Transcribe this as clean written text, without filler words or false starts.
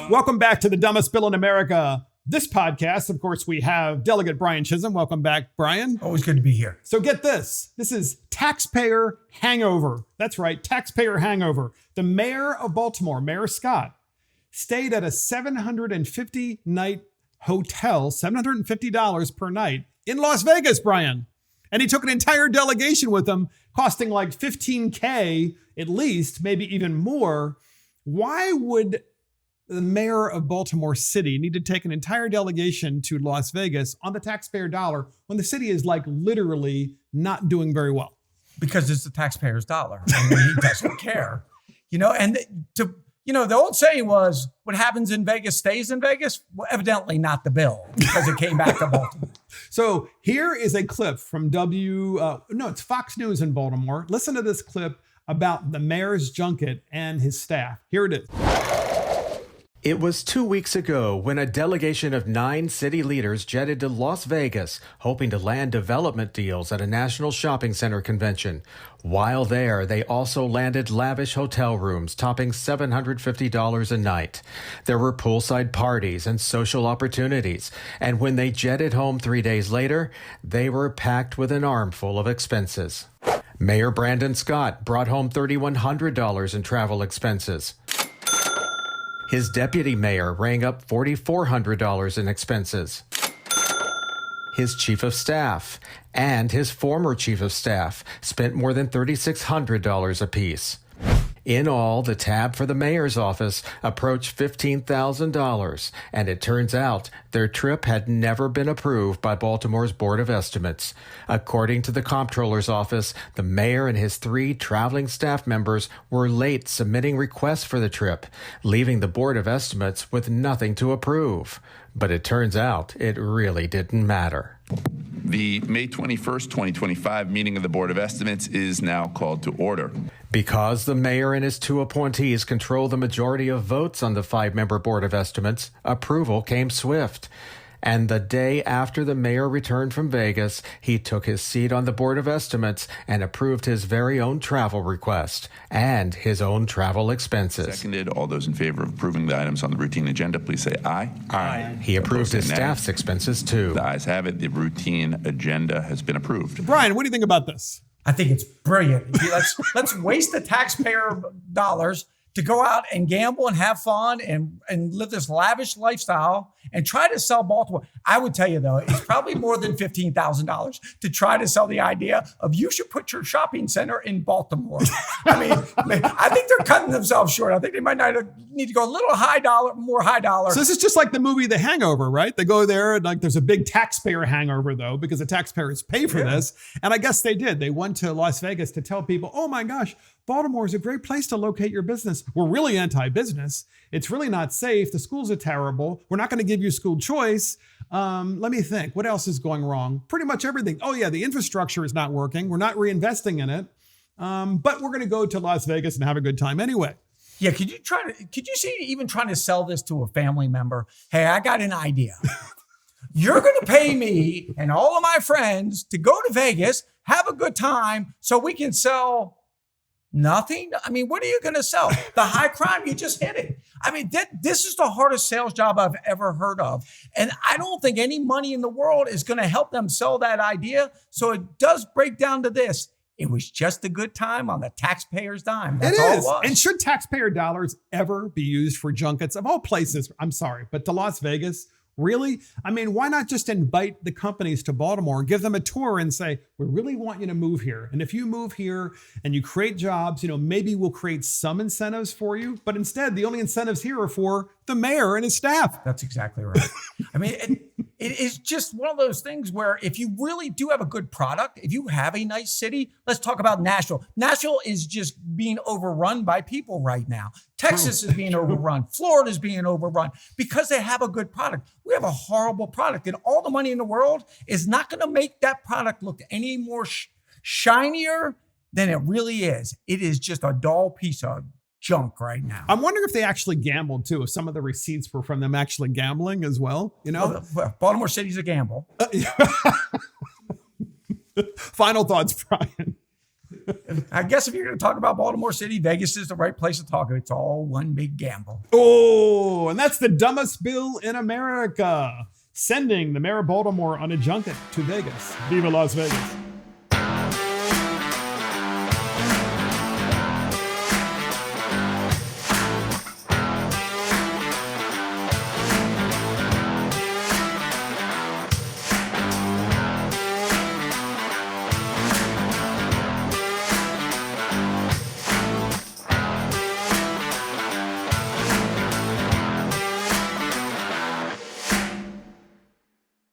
Welcome back to the dumbest bill in America. This podcast, of course, we have Delegate Brian Chisholm. Welcome back, Brian. Always good to be here. So get this. This is Taxpayer Hangover. That's right, Taxpayer Hangover. The mayor of Baltimore, Mayor Scott, stayed at a 750-night hotel, $750 per night in Las Vegas, Brian. And he took an entire delegation with him, costing like $15K at least, maybe even more. Why would the mayor of Baltimore City need to take an entire delegation to Las Vegas on the taxpayer dollar when the city is like literally not doing very well? Because it's the taxpayer's dollar. I mean, he doesn't care. And the old saying was, what happens in Vegas stays in Vegas. Well, evidently not the bill, because it came back to Baltimore. So here is a clip from it's Fox News in Baltimore. Listen to this clip about the mayor's junket and his staff. Here it is. It was 2 weeks ago when a delegation of 9 city leaders jetted to Las Vegas, hoping to land development deals at a national shopping center convention. While there, they also landed lavish hotel rooms topping $750 a night. There were poolside parties and social opportunities, and when they jetted home 3 days later, they were packed with an armful of expenses. Mayor Brandon Scott brought home $3,100 in travel expenses. His deputy mayor rang up $4,400 in expenses. His chief of staff and his former chief of staff spent more than $3,600 apiece. In all, the tab for the mayor's office approached $15,000, and it turns out their trip had never been approved by Baltimore's Board of Estimates. According to the comptroller's office, the mayor and his 3 traveling staff members were late submitting requests for the trip, leaving the Board of Estimates with nothing to approve. But it turns out it really didn't matter. The May 21st, 2025 meeting of the Board of Estimates is now called to order. Because the mayor and his 2 appointees control the majority of votes on the 5-member Board of Estimates, approval came swift. And the day after the mayor returned from Vegas, he took his seat on the Board of Estimates and approved his very own travel request and his own travel expenses. Seconded. All those in favor of approving the items on the routine agenda, please say aye. Aye. He approved his staff's expenses, too. The ayes have it. The routine agenda has been approved. Brian, what do you think about this? I think it's brilliant. Let's waste the taxpayer dollars to go out and gamble and have fun and live this lavish lifestyle and try to sell Baltimore. I would tell you, though, it's probably more than $15,000 to try to sell the idea of you should put your shopping center in Baltimore. I think they're cutting themselves short. I think they might need to go a little more high dollar. So this is just like the movie The Hangover, right? They go there and like there's a big taxpayer hangover, though, because the taxpayers pay for this. And I guess they did. They went to Las Vegas to tell people, oh my gosh, Baltimore is a great place to locate your business. We're really anti-business. It's really not safe. The schools are terrible. We're not going to give you school choice. Let me think. What else is going wrong? Pretty much everything. Oh yeah, the infrastructure is not working. We're not reinvesting in it. But we're going to go to Las Vegas and have a good time anyway. Yeah, could you see even trying to sell this to a family member? Hey, I got an idea. You're going to pay me and all of my friends to go to Vegas, have a good time, so we can sell nothing. I mean, what are you going to sell? The high crime, you just hit it. I mean, this is the hardest sales job I've ever heard of. And I don't think any money in the world is going to help them sell that idea. So it does break down to this. It was just a good time on the taxpayer's dime. That's all it was. And should taxpayer dollars ever be used for junkets? Of all places, I'm sorry, but to Las Vegas, really? I mean, why not just invite the companies to Baltimore and give them a tour and say, we really want you to move here. And if you move here and you create jobs, maybe we'll create some incentives for you. But instead, the only incentives here are for the mayor and his staff. That's exactly right. I mean, it is just one of those things where if you really do have a good product, if you have a nice city, let's talk about Nashville. Nashville is just being overrun by people right now. Texas is being overrun. Florida is being overrun because they have a good product. We have a horrible product, and all the money in the world is not going to make that product look any more shinier than it really is. It is just a dull piece of junk right now. I'm wondering if they actually gambled too, if some of the receipts were from them actually gambling as well. Well, Baltimore City's a gamble. Final thoughts, Brian. I guess if you're going to talk about Baltimore City, Vegas is the right place to talk. It's all one big gamble. Oh, and that's the dumbest bill in America. Sending the mayor of Baltimore on a junket to Vegas. Viva Las Vegas.